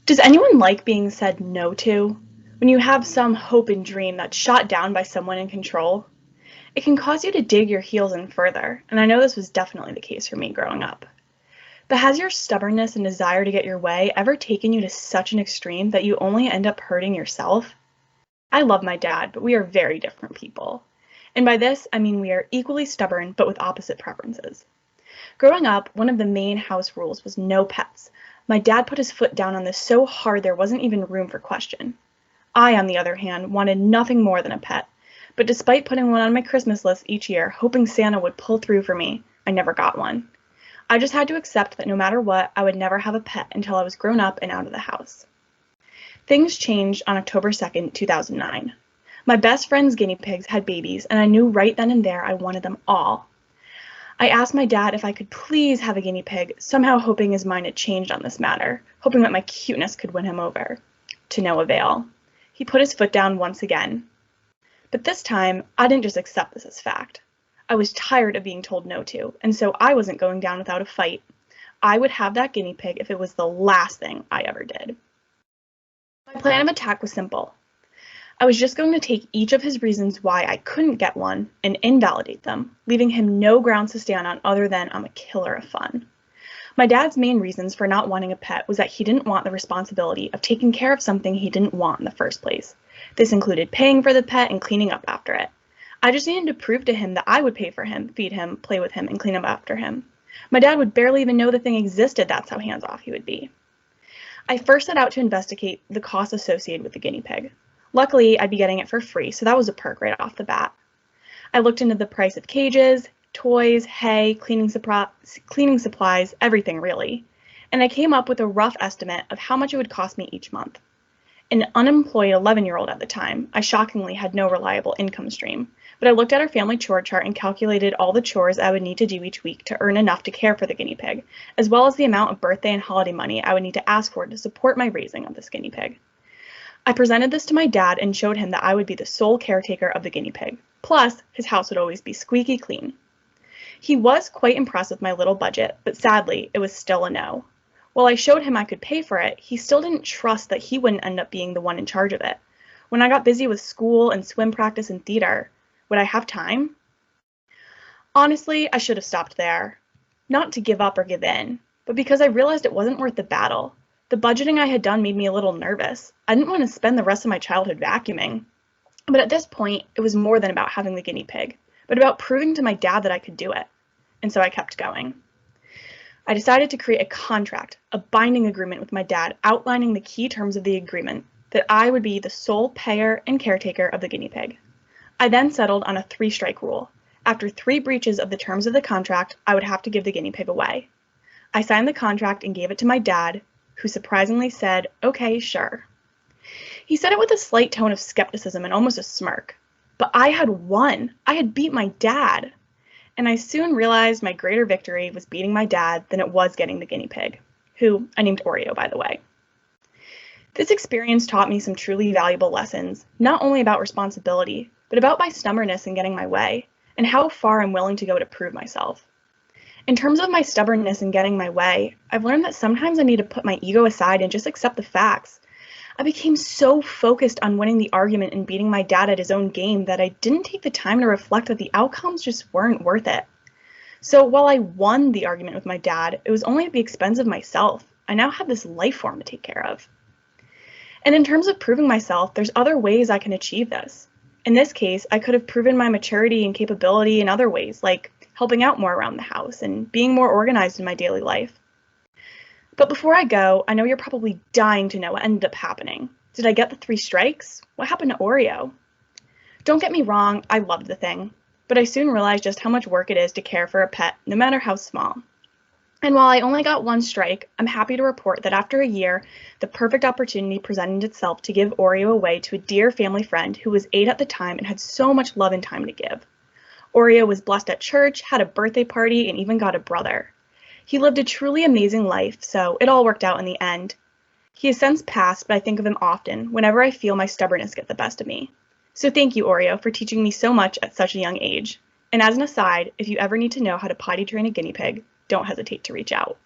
Does anyone like being said no to? When you have some hope and dream that's shot down by someone in control? It can cause you to dig your heels in further, and I know this was definitely the case for me growing up. But has your stubbornness and desire to get your way ever taken you to such an extreme that you only end up hurting yourself? I love my dad, but we are very different people. And by this, I mean we are equally stubborn, but with opposite preferences. Growing up, one of the main house rules was no pets. My dad put his foot down on this so hard there wasn't even room for question. I, on the other hand, wanted nothing more than a pet, but despite putting one on my Christmas list each year, hoping Santa would pull through for me, I never got one. I just had to accept that no matter what, I would never have a pet until I was grown up and out of the house. Things changed on October 2nd, 2009. My best friend's guinea pigs had babies, and I knew right then and there I wanted them all. I asked my dad if I could please have a guinea pig, somehow hoping his mind had changed on this matter, hoping that my cuteness could win him over. To no avail. He put his foot down once again. But this time, I didn't just accept this as fact. I was tired of being told no to, and so I wasn't going down without a fight. I would have that guinea pig if it was the last thing I ever did. My plan of attack was simple. I was just going to take each of his reasons why I couldn't get one and invalidate them, leaving him no grounds to stand on other than I'm a killer of fun. My dad's main reasons for not wanting a pet was that he didn't want the responsibility of taking care of something he didn't want in the first place. This included paying for the pet and cleaning up after it. I just needed to prove to him that I would pay for him, feed him, play with him, and clean up after him. My dad would barely even know the thing existed, that's how hands-off he would be. I first set out to investigate the costs associated with the guinea pig. Luckily, I'd be getting it for free, so that was a perk right off the bat. I looked into the price of cages, toys, hay, cleaning supplies, everything really, and I came up with a rough estimate of how much it would cost me each month. An unemployed 11-year-old at the time, I shockingly had no reliable income stream, but I looked at our family chore chart and calculated all the chores I would need to do each week to earn enough to care for the guinea pig, as well as the amount of birthday and holiday money I would need to ask for to support my raising of this guinea pig. I presented this to my dad and showed him that I would be the sole caretaker of the guinea pig, plus his house would always be squeaky clean. He was quite impressed with my little budget, but sadly, it was still a no. While I showed him I could pay for it, he still didn't trust that he wouldn't end up being the one in charge of it. When I got busy with school and swim practice and theater, would I have time? Honestly, I should have stopped there. Not to give up or give in, but because I realized it wasn't worth the battle. The budgeting I had done made me a little nervous. I didn't want to spend the rest of my childhood vacuuming. But at this point, it was more than about having the guinea pig, but about proving to my dad that I could do it. And so I kept going. I decided to create a contract, a binding agreement with my dad outlining the key terms of the agreement, that I would be the sole payer and caretaker of the guinea pig. I then settled on a 3-strike rule. After 3 breaches of the terms of the contract, I would have to give the guinea pig away. I signed the contract and gave it to my dad, who surprisingly said, "Okay, sure." He said it with a slight tone of skepticism and almost a smirk. But I had won. I had beat my dad. And I soon realized my greater victory was beating my dad than it was getting the guinea pig, who I named Oreo, by the way. This experience taught me some truly valuable lessons, not only about responsibility, but about my stubbornness in getting my way, and how far I'm willing to go to prove myself. In terms of my stubbornness in getting my way, I've learned that sometimes I need to put my ego aside and just accept the facts. I became so focused on winning the argument and beating my dad at his own game that I didn't take the time to reflect that the outcomes just weren't worth it. So while I won the argument with my dad, it was only at the expense of myself. I now had this life form to take care of. And in terms of proving myself, there's other ways I can achieve this. In this case, I could have proven my maturity and capability in other ways, like helping out more around the house and being more organized in my daily life. But before I go, I know you're probably dying to know what ended up happening. Did I get the 3 strikes? What happened to Oreo? Don't get me wrong, I loved the thing, but I soon realized just how much work it is to care for a pet, no matter how small. And while I only got 1 strike, I'm happy to report that after a year, the perfect opportunity presented itself to give Oreo away to a dear family friend who was 8 at the time and had so much love and time to give. Oreo was blessed at church, had a birthday party, and even got a brother. He lived a truly amazing life, so it all worked out in the end. He has since passed, but I think of him often whenever I feel my stubbornness get the best of me. So thank you, Oreo, for teaching me so much at such a young age. And as an aside, if you ever need to know how to potty train a guinea pig, don't hesitate to reach out.